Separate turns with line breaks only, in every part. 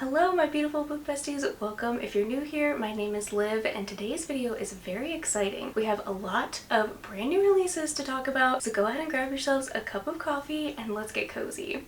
Hello my beautiful book besties, welcome. If you're new here, my name is Liv and today's video is very exciting. We have a lot of brand new releases to talk about, so go ahead and grab yourselves a cup of coffee and let's get cozy.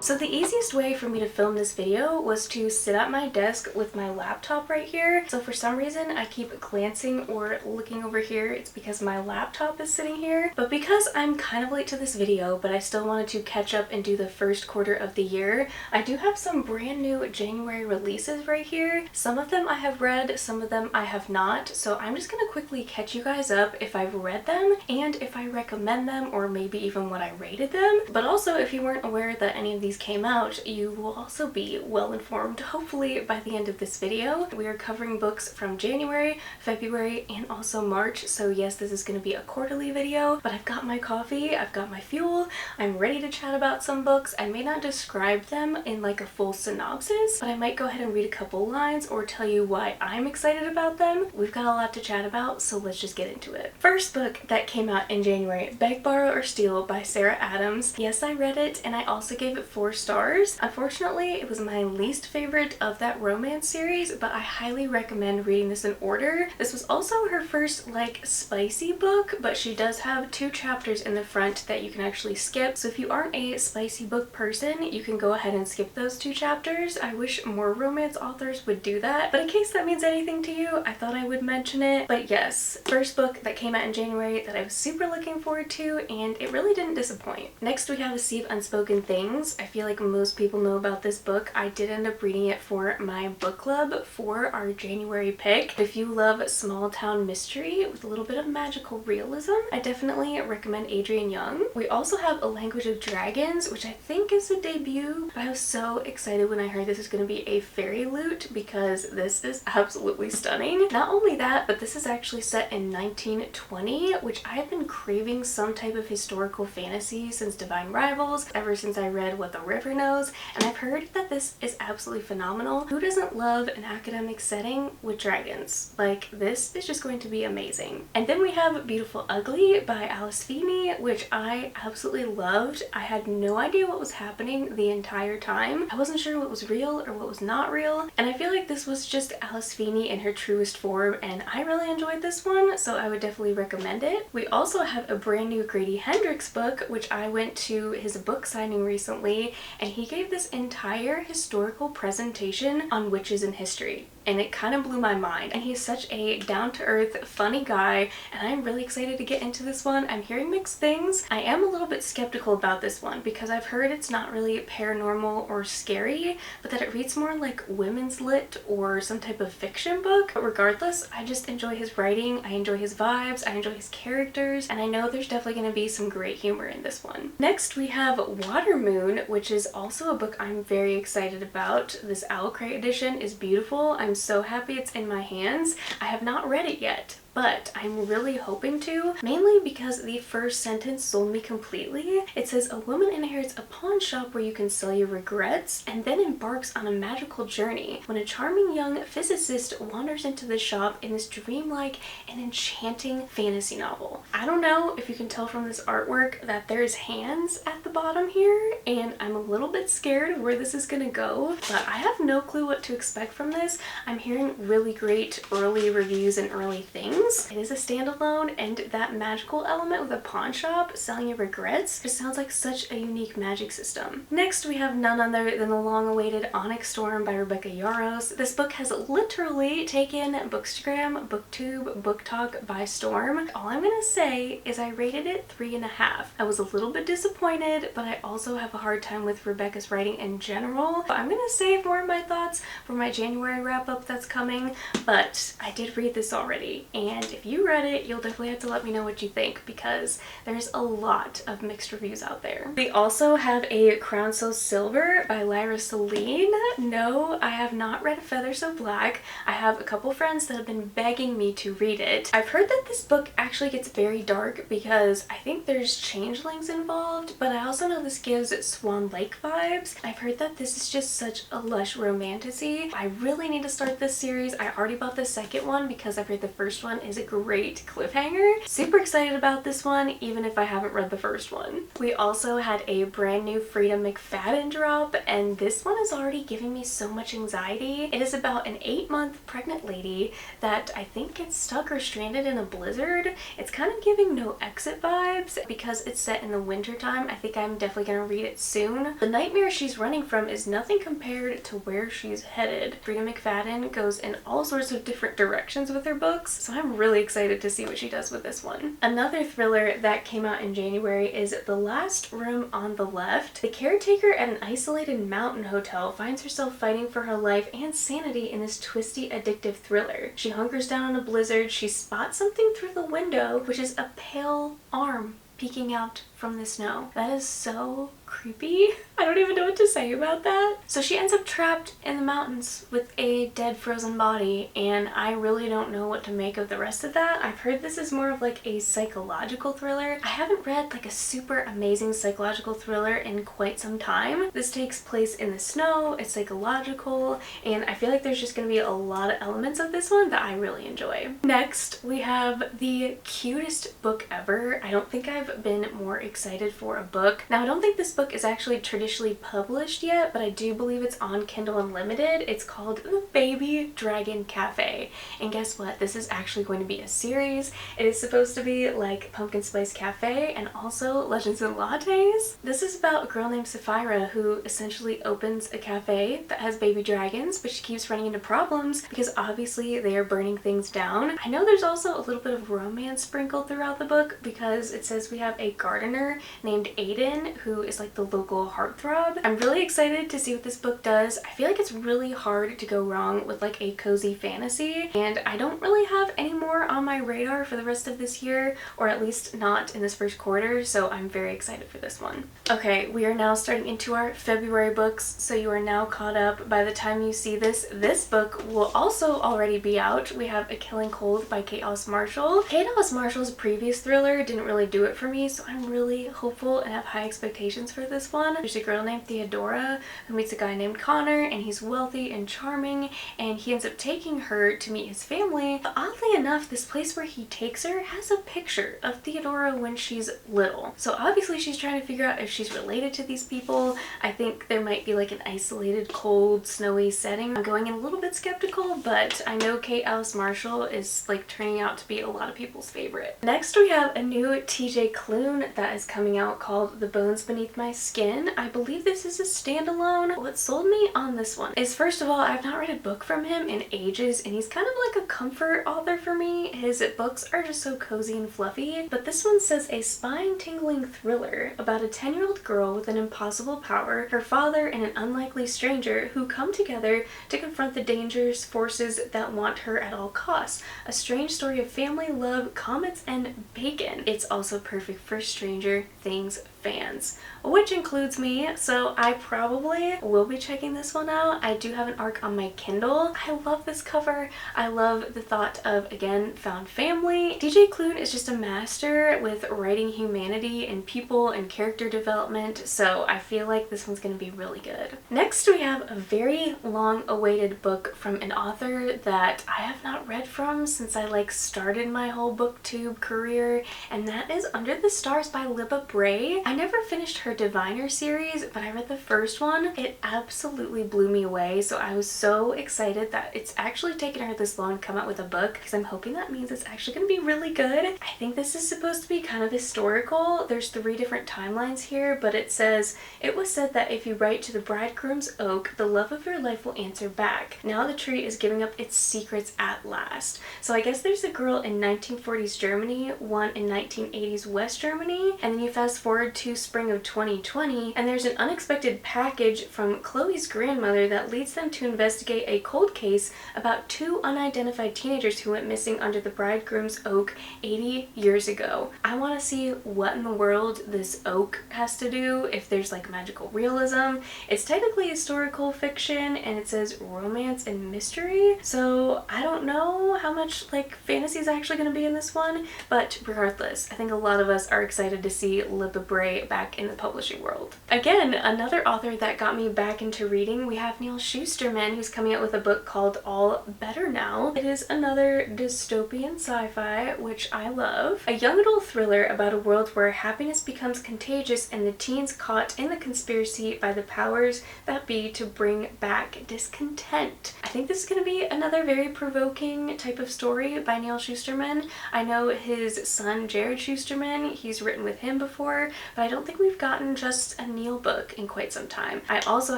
So the easiest way for me to film this video was to sit at my desk with my laptop right here. So for some reason I keep glancing or looking over here. It's because my laptop is sitting here. But because I'm kind of late to this video, but I still wanted to catch up and do the first quarter of the year, I do have some brand new January releases right here. Some of them I have read, some of them I have not. So I'm just gonna quickly catch you guys up if I've read them and if I recommend them or maybe even what I rated them. But also if you weren't aware that any of these came out, you will also be well informed hopefully by the end of this video. We are covering books from January, February, and also March, so yes, this is going to be a quarterly video, but I've got my coffee, I've got my fuel, I'm ready to chat about some books. I may not describe them in like a full synopsis, but I might go ahead and read a couple lines or tell you why I'm excited about them. We've got a lot to chat about, so let's just get into it. First book that came out in January, Beg, Borrow, or Steal by Sarah Adams. Yes, I read it and I also gave it 4 stars. Unfortunately, it was my least favorite of that romance series, but I highly recommend reading this in order. This was also her first like spicy book, but she does have 2 chapters in the front that you can actually skip. So if you aren't a spicy book person, you can go ahead and skip those 2 chapters. I wish more romance authors would do that, but in case that means anything to you, I thought I would mention it. But yes, first book that came out in January that I was super looking forward to, and it really didn't disappoint. Next we have A Sea of Unspoken Things. I feel like most people know about this book. I did end up reading it for my book club for our January pick. If you love small town mystery with a little bit of magical realism, I definitely recommend Adrienne. We also have A Language of Dragons, which I think is a debut, but I was so excited when I heard this is going to be a fairy loot because this is absolutely stunning. Not only that, but this is actually set in 1920, which I've been craving some type of historical fantasy since Divine Rivals, ever since I read What the River Knows, and I've heard that this is absolutely phenomenal. Who doesn't love an academic setting with dragons? Like, this is just going to be amazing. And then we have Beautiful Ugly by Feeney, which I absolutely loved. I had no idea what was happening the entire time. I wasn't sure what was real or what was not real, and I feel like this was just Feeney in her truest form, and I really enjoyed this one, so I would definitely recommend it. We also have a brand new Grady Hendrix book, which I went to his book signing recently, and he gave this entire historical presentation on witches in history, and it kind of blew my mind. And he's such a down-to-earth, funny guy, and I'm really excited to get into this one. I'm hearing mixed things. I am a little bit skeptical about this one because I've heard it's not really paranormal or scary, but that it reads more like women's lit or some type of fiction book. But regardless, I just enjoy his writing, I enjoy his vibes, I enjoy his characters, and I know there's definitely going to be some great humor in this one. Next we have Water Moon, which is also a book I'm very excited about. This Owl Crate edition is beautiful. I'm so happy it's in my hands. I have not read it yet, but I'm really hoping to, mainly because the first sentence sold me completely. It says, a woman inherits a pawn shop where you can sell your regrets and then embarks on a magical journey when a charming young physicist wanders into the shop in this dreamlike and enchanting fantasy novel. I don't know if you can tell from this artwork that there's hands at the bottom here, and I'm a little bit scared of where this is gonna go, but I have no clue what to expect from this. I'm hearing really great early reviews and early things. It is a standalone, and that magical element with a pawn shop selling your regrets just sounds like such a unique magic system. Next we have none other than the long-awaited Onyx Storm by Rebecca Yarros. This book has literally taken Bookstagram, Booktube, Book Talk by storm. All I'm gonna say is I rated it 3.5. I was a little bit disappointed, but I also have a hard time with Rebecca's writing in general. But I'm gonna save more of my thoughts for my January wrap-up that's coming, but I did read this already, and if you read it, you'll definitely have to let me know what you think because there's a lot of mixed reviews out there. We also have A Crown So Silver by Lyra Selene. No, I have not read A Feather So Black. I have a couple friends that have been begging me to read it. I've heard that this book actually gets very dark because I think there's changelings involved, but I also know this gives Swan Lake vibes. I've heard that this is just such a lush romantasy. I really need to start this series. I already bought the second one because I've heard the first one is a great cliffhanger. Super excited about this one, even if I haven't read the first one. We also had a brand new Freida McFadden drop, and this one is already giving me so much anxiety. It is about an 8-month pregnant lady that I think gets stuck or stranded in a blizzard. It's kind of giving No Exit vibes because it's set in the winter time. I think I'm definitely gonna read it soon. The nightmare she's running from is nothing compared to where she's headed. Freida McFadden goes in all sorts of different directions with her books, so I'm really excited to see what she does with this one. Another thriller that came out in January is The Last Room on the Left. The caretaker at an isolated mountain hotel finds herself fighting for her life and sanity in this twisty, addictive thriller. She hunkers down in a blizzard. She spots something through the window, which is a pale arm peeking out from the snow. That is so creepy. I don't even know what to say about that. So she ends up trapped in the mountains with a dead frozen body, and I really don't know what to make of the rest of that. I've heard this is more of like a psychological thriller. I haven't read like a super amazing psychological thriller in quite some time. This takes place in the snow, it's psychological, and I feel like there's just gonna be a lot of elements of this one that I really enjoy. Next, we have the cutest book ever. I don't think I've been more excited for a book. Now, I don't think this book is actually traditionally published yet, but I do believe it's on Kindle Unlimited. It's called The Baby Dragon Cafe. And guess what? This is actually going to be a series. It is supposed to be like Pumpkin Spice Cafe and also Legends and Lattes. This is about a girl named Sapphira who essentially opens a cafe that has baby dragons, but she keeps running into problems because obviously they are burning things down. I know there's also a little bit of romance sprinkled throughout the book because it says we have a gardener named Adrienne who is like the local heartthrob. I'm really excited to see what this book does. I feel like it's really hard to go wrong with like a cozy fantasy, and I don't really have any more on my radar for the rest of this year, or at least not in this first quarter, so I'm very excited for this one. Okay, we are now starting into our February books, so you are now caught up. By the time you see this, this book will also already be out. We have A Killing Cold by Kate Alice Marshall. Kate Alice Marshall's previous thriller didn't really do it for me, so I'm really hopeful and have high expectations for this one. There's a girl named Theodora who meets a guy named Connor, and he's wealthy and charming, and he ends up taking her to meet his family. But oddly enough, this place where he takes her has a picture of Theodora when she's little. So obviously she's trying to figure out if she's related to these people. I think there might be like an isolated, cold, snowy setting. I'm going in a little bit skeptical, but I know Kate Alice Marshall is like turning out to be a lot of people's favorite. Next, we have a new TJ Klune that is coming out called The Bones Beneath My Skin. I believe this is a standalone. What sold me on this one is, first of all, I've not read a book from him in ages, and he's kind of like a comfort author for me. His books are just so cozy and fluffy, but this one says a spine-tingling thriller about a 10-year-old girl with an impossible power, her father, and an unlikely stranger who come together to confront the dangerous forces that want her at all costs. A strange story of family, love, comets, and bacon. It's also perfect for Stranger Things fans, which includes me, so I probably will be checking this one out. I do have an arc on my Kindle. I love this cover. I love the thought of, again, found family. TJ Klune is just a master with writing humanity and people and character development, so I feel like this one's going to be really good. Next, we have a very long-awaited book from an author that I have not read from since I like started my whole booktube career, and that is Under the Stars by Libba Bray. I never finished her Diviner series, but I read the first one. It absolutely blew me away, so I was so excited that it's actually taken her this long to come out with a book, because I'm hoping that means it's actually going to be really good. I think this is supposed to be kind of historical. There's 3 different timelines here, but it says, it was said that if you write to the bridegroom's oak, the love of your life will answer back. Now the tree is giving up its secrets at last. So I guess there's a girl in 1940s Germany, one in 1980s West Germany, and then you fast forward to spring of 2020, and there's an unexpected package from Chloe's grandmother that leads them to investigate a cold case about 2 unidentified teenagers who went missing under the bridegroom's oak 80 years ago. I want to see what in the world this oak has to do, if there's like magical realism. It's technically historical fiction, and it says romance and mystery, so I don't know how much like fantasy is actually going to be in this one, but regardless, I think a lot of us are excited to see Libba Bray way back in the publishing world. Again, another author that got me back into reading, we have Neal Shusterman, who's coming out with a book called All Better Now. It is another dystopian sci-fi, which I love. A young adult thriller about a world where happiness becomes contagious and the teens caught in the conspiracy by the powers that be to bring back discontent. I think this is going to be another very provoking type of story by Neal Shusterman. I know his son Jared Shusterman, he's written with him before, but I don't think we've gotten just a Neal book in quite some time. I also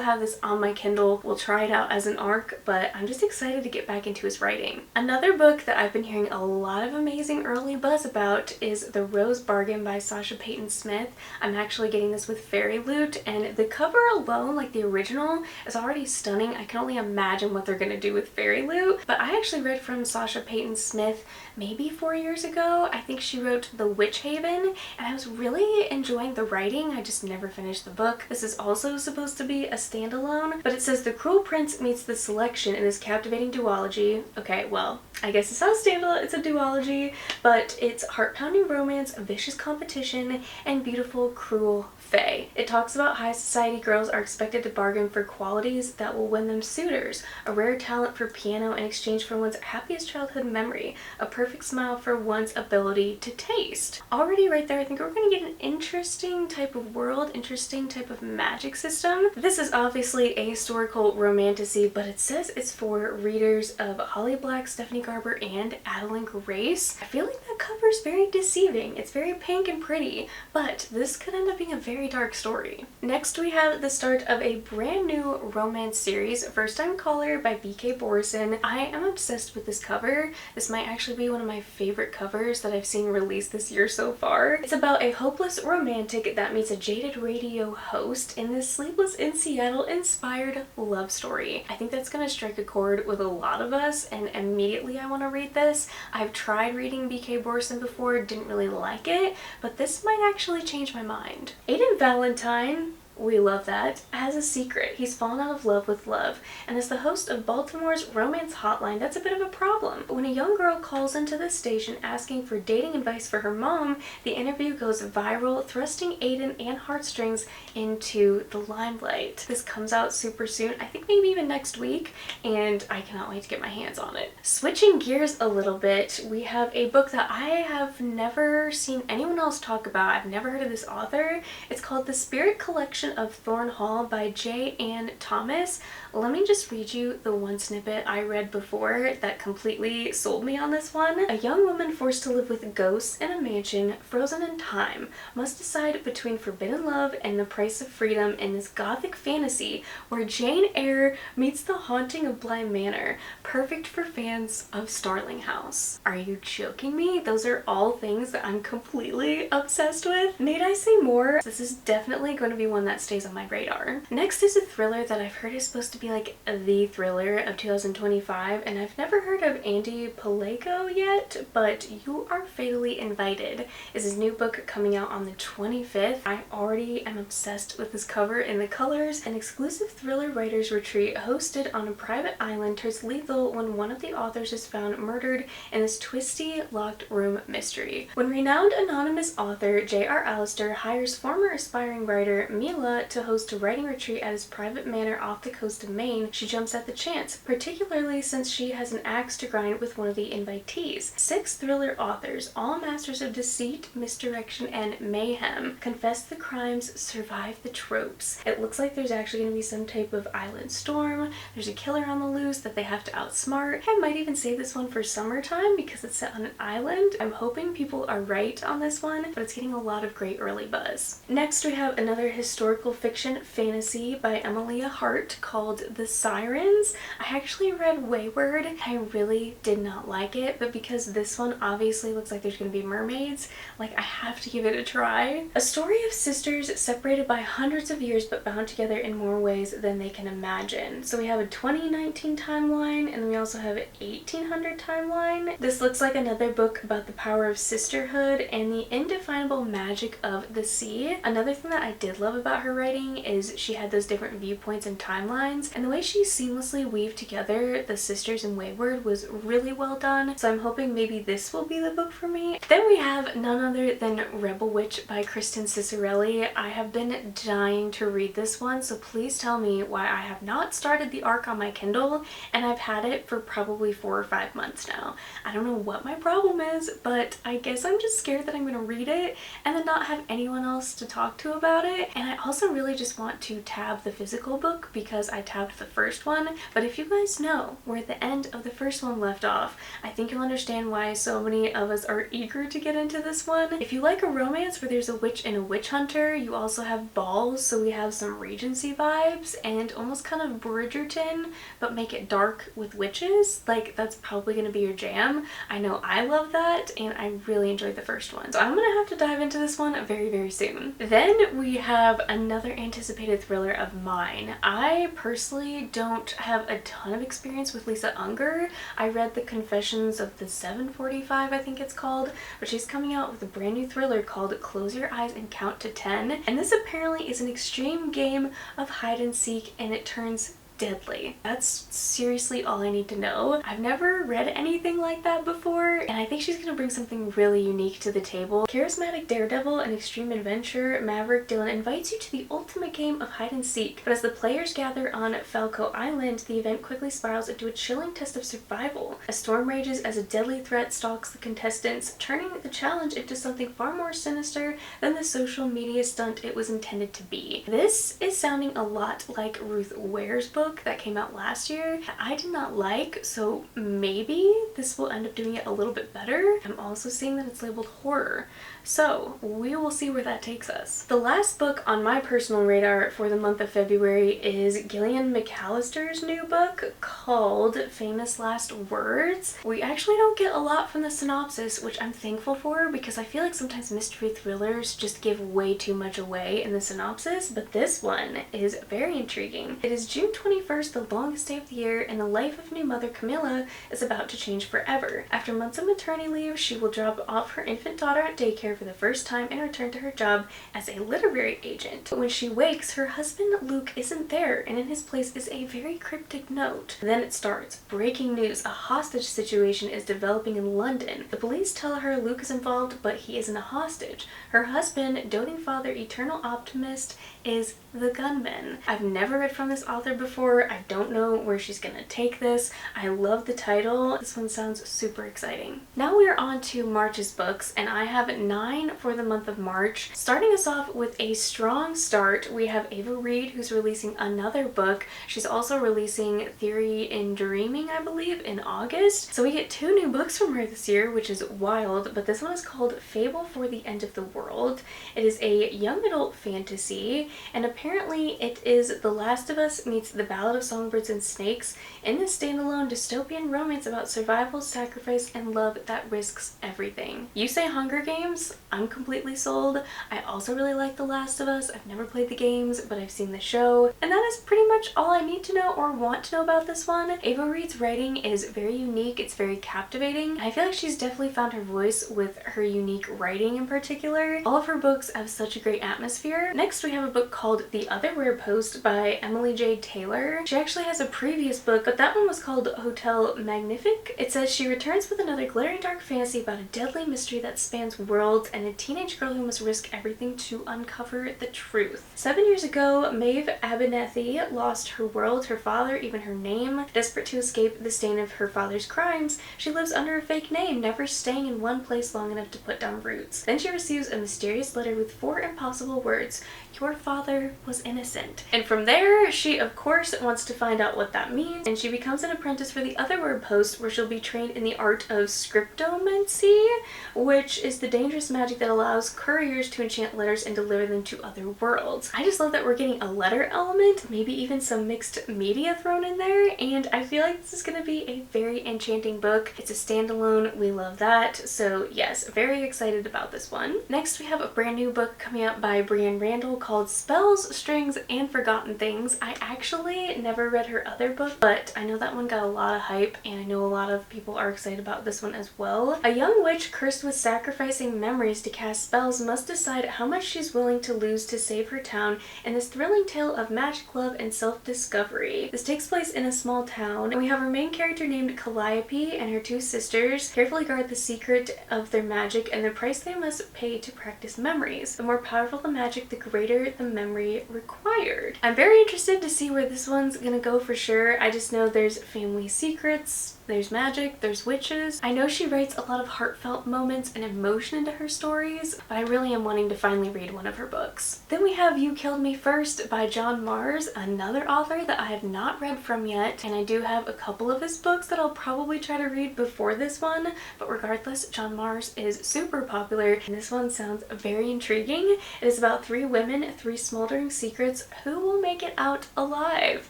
have this on my Kindle. We'll try it out as an ARC, but I'm just excited to get back into his writing. Another book that I've been hearing a lot of amazing early buzz about is The Rose Bargain by Sasha Payton Smith. I'm actually getting this with Fairy Loot, and the cover alone, like the original, is already stunning. I can only imagine what they're going to do with Fairy Loot, but I actually read from Sasha Payton Smith maybe 4 years ago. I think she wrote The Witch Haven, and I was really enjoying the writing. I just never finished the book. This is also supposed to be a standalone, but it says the Cruel Prince meets the Selection in this captivating duology. Okay, well, I guess it's not standalone, it's a duology, but it's heart-pounding romance, vicious competition, and beautiful, cruel fae. It talks about high society girls are expected to bargain for qualities that will win them suitors, a rare talent for piano in exchange for one's happiest childhood memory, a perfect smile for one's ability to taste. Already right there, I think we're going to get an interesting type of world, interesting type of magic system. This is obviously a historical romantasy, but it says it's for readers of Holly Black, Stephanie Garber, and Adeline Grace. I feel like that cover is very deceiving. It's very pink and pretty, but this could end up being a very dark story. Next, we have the start of a brand new romance series, First Time Caller by B.K. Borison. I am obsessed with this cover. This might actually be one of my favorite covers that I've seen released this year so far. It's about a hopeless romantic that meets a jaded radio host in this Sleepless in Seattle inspired love story. I think that's going to strike a chord with a lot of us, and immediately I want to read this. I've tried reading B.K. Borison before, didn't really like it, but this might actually change my mind. Aiden Valentine, we love that, has a secret. He's fallen out of love with love, and as the host of Baltimore's Romance Hotline, that's a bit of a problem. When a young girl calls into the station asking for dating advice for her mom, the interview goes viral, thrusting Aiden and Heartstrings into the limelight. This comes out super soon, I think maybe even next week, and I cannot wait to get my hands on it. Switching gears a little bit, we have a book that I have never seen anyone else talk about. I've never heard of this author. It's called The Spirit Collection of Thorn Hall by J. Ann Thomas. Let me just read you the one snippet I read before that completely sold me on this one. A young woman forced to live with ghosts in a mansion frozen in time must decide between forbidden love and the price of freedom in this gothic fantasy where Jane Eyre meets the haunting of Bly Manor, perfect for fans of Starling House. Are you joking me? Those are all things that I'm completely obsessed with. Need I say more? This is definitely going to be one that stays on my radar. Next is a thriller that I've heard is supposed to be like the thriller of 2025, and I've never heard of Andy Palego yet, but You Are Fatally Invited is his new book coming out on the 25th. I already am obsessed with this cover and the colors. An exclusive thriller writers retreat hosted on a private island turns lethal when one of the authors is found murdered in this twisty locked room mystery. When renowned anonymous author J.R. Allister hires former aspiring writer Mila to host a writing retreat at his private manor off the coast of Maine, she jumps at the chance, particularly since she has an axe to grind with one of the invitees. 6 thriller authors, all masters of deceit, misdirection, and mayhem, confess the crimes, survive the tropes. It looks like there's actually going to be some type of island storm. There's a killer on the loose that they have to outsmart. I might even save this one for summertime because it's set on an island. I'm hoping people are right on this one, but it's getting a lot of great early buzz. Next, we have another historical fiction fantasy by Emilia Hart called The Sirens. I actually read Wayward. I really did not like it, but because this one obviously looks like there's going to be mermaids, like I have to give it a try. A story of sisters separated by hundreds of years but bound together in more ways than they can imagine. So we have a 2019 timeline, and then we also have an 1800 timeline. This looks like another book about the power of sisterhood and the indefinable magic of the sea. Another thing that I did love about about her writing is she had those different viewpoints and timelines, and the way she seamlessly weaved together the sisters in Wayward was really well done, so I'm hoping maybe this will be the book for me. Then we have none other than Rebel Witch by Kristen Cicerelli. I have been dying to read this one, so please tell me why I have not started the arc on my Kindle, and I've had it for probably 4 or 5 months now. I don't know what my problem is, but I guess I'm just scared that I'm gonna read it and then not have anyone else to talk to about it. And I also really just want to tab the physical book because I tabbed the first one, but if you guys know where the end of the first one left off, I think you'll understand why so many of us are eager to get into this one. If you like a romance where there's a witch and a witch hunter, you also have balls, so we have some Regency vibes and almost kind of Bridgerton, but make it dark with witches. Like, that's probably gonna be your jam. I know I love that, and I really enjoyed the first one. So I'm gonna have to dive into this one very, very soon. Then we have another anticipated thriller of mine. I personally don't have a ton of experience with Lisa Unger. I read The Confessions of the 745, I think it's called, but she's coming out with a brand new thriller called Close Your Eyes and Count to 10, and this apparently is an extreme game of hide and seek, and it turns deadly. That's seriously all I need to know. I've never read anything like that before, and I think she's gonna bring something really unique to the table. Charismatic daredevil and extreme adventurer Maverick Dillon invites you to the ultimate game of hide and seek, but as the players gather on Falco Island, the event quickly spirals into a chilling test of survival. A storm rages as a deadly threat stalks the contestants, turning the challenge into something far more sinister than the social media stunt it was intended to be. This is sounding a lot like Ruth Ware's book that came out last year that I did not like, so maybe this will end up doing it a little bit better. I'm also seeing that it's labeled horror, so we will see where that takes us. The last book on my personal radar for the month of February is Gillian McAllister's new book called Famous Last Words. We actually don't get a lot from the synopsis, which I'm thankful for because I feel like sometimes mystery thrillers just give way too much away in the synopsis, but this one is very intriguing. It is June 21st, the longest day of the year, and the life of new mother Camilla is about to change forever. After months of maternity leave, she will drop off her infant daughter at daycare for the first time and return to her job as a literary agent. But when she wakes, her husband Luke isn't there, and in his place is a very cryptic note. Then it starts. Breaking news: a hostage situation is developing in London. The police tell her Luke is involved, but he isn't a hostage. Her husband, doting father, eternal optimist, is the gunman. I've never read from this author before. I don't know where she's gonna take this. I love the title. This one sounds super exciting. Now we are on to March's books, and I have 9 for the month of March. Starting us off with a strong start, we have Ava Reed, who's releasing another book. She's also releasing Theory in Dreaming, I believe, in August. So we get 2 new books from her this year, which is wild, but this one is called Fable for the End of the World. It is a young adult fantasy, and apparently it is The Last of Us meets The Ballad of Songbirds and Snakes in this standalone dystopian romance about survival, sacrifice, and love that risks everything. You say Hunger Games, I'm completely sold. I also really like The Last of Us. I've never played the games, but I've seen the show, and that is pretty much all I need to know or want to know about this one. Ava Reed's writing is very unique. It's very captivating. I feel like she's definitely found her voice with her unique writing in particular. All of her books have such a great atmosphere. Next, we have a book called The Other Rare Post by Emily J. Taylor. She actually has a previous book, but that one was called Hotel Magnifique. It says she returns with another glittering dark fantasy about a deadly mystery that spans worlds and a teenage girl who must risk everything to uncover the truth. 7 years ago, Maeve Abernethy lost her world, her father, even her name. Desperate to escape the stain of her father's crimes, she lives under a fake name, never staying in one place long enough to put down roots. Then she receives a mysterious letter with 4 impossible words: "Your father was innocent." And from there, she of course wants to find out what that means, and she becomes an apprentice for the Otherworld Post, where she'll be trained in the art of scriptomancy, which is the dangerous magic that allows couriers to enchant letters and deliver them to other worlds. I just love that we're getting a letter element, maybe even some mixed media thrown in there, and I feel like this is going to be a very enchanting book. It's a standalone, we love that, so yes, very excited about this one. Next, we have a brand new book coming out by Brienne Randall called Spells, Strings, and Forgotten Things. I actually personally never read her other book, but I know that one got a lot of hype, and I know a lot of people are excited about this one as well. A young witch cursed with sacrificing memories to cast spells must decide how much she's willing to lose to save her town in this thrilling tale of magic, love, and self-discovery. This takes place in a small town, and we have our main character named Calliope and her two sisters carefully guard the secret of their magic and the price they must pay to practice memories. The more powerful the magic, the greater the memory required. I'm very interested to see where this one's gonna go for sure. I just know there's family secrets, there's magic, there's witches. I know she writes a lot of heartfelt moments and emotion into her stories, but I really am wanting to finally read one of her books. Then we have You Killed Me First by John Mars, another author that I have not read from yet, and I do have a couple of his books that I'll probably try to read before this one, but regardless, John Mars is super popular, and this one sounds very intriguing. It is about 3 women, 3 smoldering secrets. Who will make it out alive?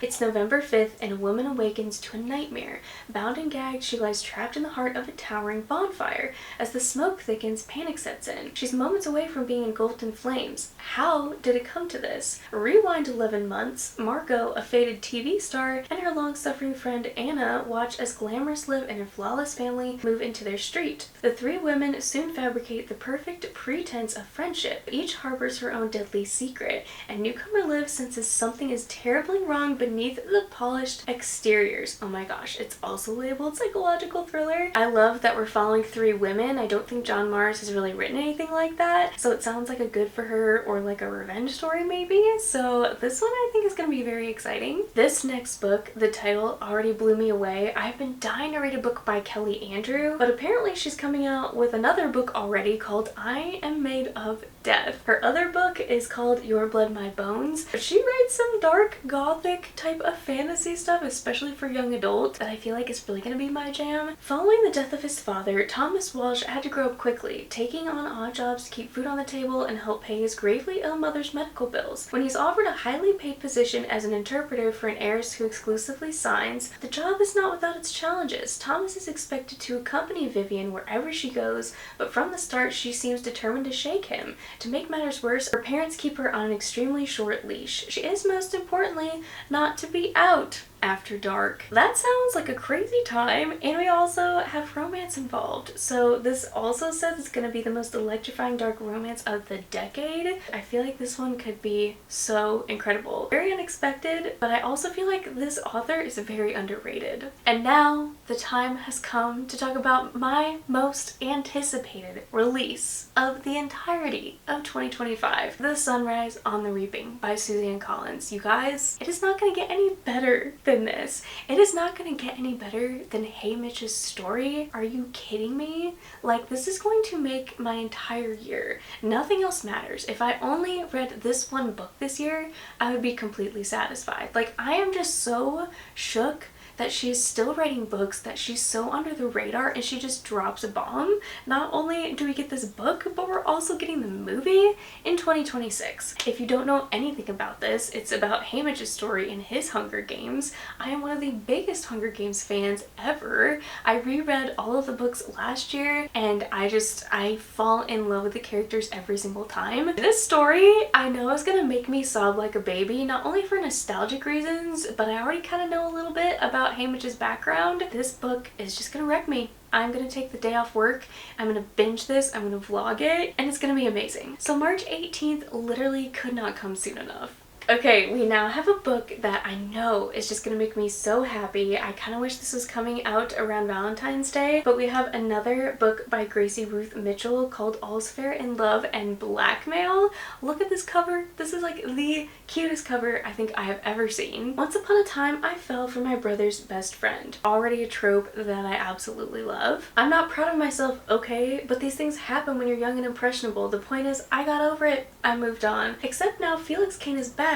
It's November 5th, and a woman awakens to a nightmare. Bound and gagged, she lies trapped in the heart of a towering bonfire. As the smoke thickens, panic sets in. She's moments away from being engulfed in flames. How did it come to this? Rewind 11 months, Margot, a faded TV star, and her long-suffering friend Anna watch as glamorous live and a flawless family move into their street. The 3 women soon fabricate the perfect pretense of friendship. Each harbors her own deadly secret, and newcomer Liv senses something is terribly wrong beneath the polished exteriors. Oh my gosh, it's also labeled psychological thriller. I love that we're following 3 women. I don't think John Mars has really written anything like that, so it sounds like a good for her or like a revenge story maybe. So this one I think is going to be very exciting. This next book, the title already blew me away. I've been dying to read a book by Kelly Andrew, but apparently she's coming out with another book already called I Am Made of Death. Her other book is called Your Blood, My Bones. She writes some dark gothic type of fantasy stuff, especially for young adults, that I feel like is really going to be my jam. Following the death of his father, Thomas Walsh had to grow up quickly, taking on odd jobs to keep food on the table and help pay his gravely ill mother's medical bills. When he's offered a highly paid position as an interpreter for an heiress who exclusively signs, the job is not without its challenges. Thomas is expected to accompany Vivian wherever she goes, but from the start she seems determined to shake him. To make matters worse, her parents keep her on an extremely short leash. She is, most importantly, not to be out after dark. That sounds like a crazy time, and we also have romance involved. So this also says it's going to be the most electrifying dark romance of the decade. I feel like this one could be so incredible. Very unexpected, but I also feel like this author is very underrated. And now the time has come to talk about my most anticipated release of the entirety of 2025. The Sunrise on the Reaping by Suzanne Collins. You guys, it is not going to get any better than this. It is not going to get any better than Hey Mitch's story. Are you kidding me? Like, this is going to make my entire year. Nothing else matters. If I only read this one book this year, I would be completely satisfied. Like, I am just so shook that she's still writing books, that she's so under the radar, and she just drops a bomb. Not only do we get this book, but we're also getting the movie in 2026. If you don't know anything about this, it's about Haymitch's story in his Hunger Games. I am one of the biggest Hunger Games fans ever. I reread all of the books last year, and I fall in love with the characters every single time. This story, I know, is gonna make me sob like a baby, not only for nostalgic reasons, but I already kind of know a little bit about Haymitch's background. This book is just gonna wreck me. I'm gonna take the day off work, I'm gonna binge this, I'm gonna vlog it, and it's gonna be amazing. So March 18th literally could not come soon enough. Okay, we now have a book that I know is just gonna make me so happy. I kind of wish this was coming out around Valentine's Day, but we have another book by Gracie Ruth Mitchell called All's Fair in Love and Blackmail. Look at this cover. This is like the cutest cover I think I have ever seen. Once upon a time, I fell for my brother's best friend. Already a trope that I absolutely love. I'm not proud of myself, okay, but these things happen when you're young and impressionable. The point is, I got over it. I moved on. Except now Felix Kane is back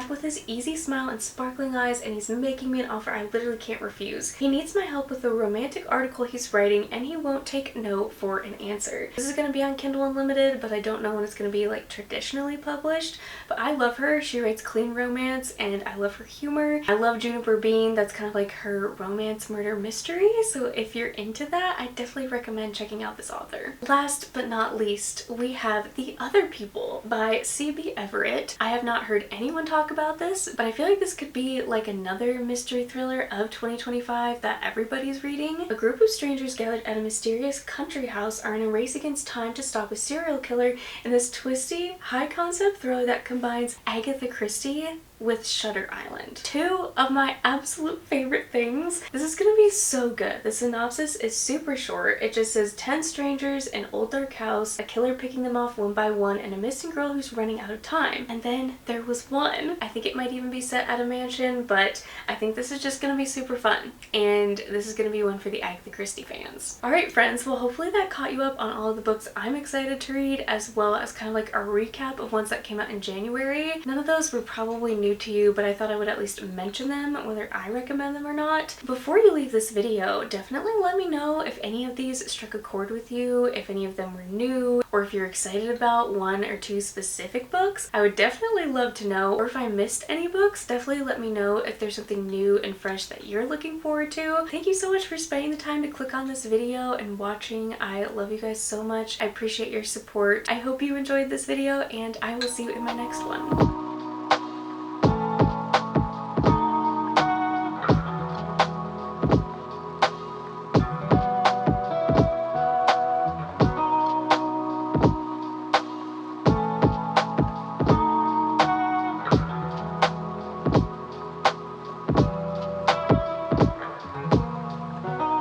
with his easy smile and sparkling eyes, and he's making me an offer I literally can't refuse. He needs my help with a romantic article he's writing, and he won't take no for an answer. This is going to be on Kindle Unlimited, but I don't know when it's going to be like traditionally published. But I love her. She writes clean romance, and I love her humor. I love Juniper Bean. That's kind of like her romance murder mystery, so if you're into that, I definitely recommend checking out this author. Last but not least, we have The Other People by C.B. Everett. I have not heard anyone talk about this, but I feel like this could be like another mystery thriller of 2025 that everybody's reading. A group of strangers gathered at a mysterious country house are in a race against time to stop a serial killer in this twisty, high-concept thriller that combines Agatha Christie with Shutter Island. Two of my absolute favorite things. This is gonna be so good. The synopsis is super short. It just says 10 strangers, an old dark house, a killer picking them off one by one, and a missing girl who's running out of time. And then there was one. I think it might even be set at a mansion, but I think this is just gonna be super fun. And this is gonna be one for the Agatha Christie fans. Alright friends, well hopefully that caught you up on all of the books I'm excited to read, as well as kind of like a recap of ones that came out in January. None of those were probably new to you, but I thought I would at least mention them, whether I recommend them or not. Before you leave this video, definitely let me know if any of these struck a chord with you, if any of them were new, or if you're excited about one or two specific books. I would definitely love to know, or if I missed any books, definitely let me know if there's something new and fresh that you're looking forward to. Thank you so much for spending the time to click on this video and watching. I love you guys so much. I appreciate your support. I hope you enjoyed this video, and I will see you in my next one.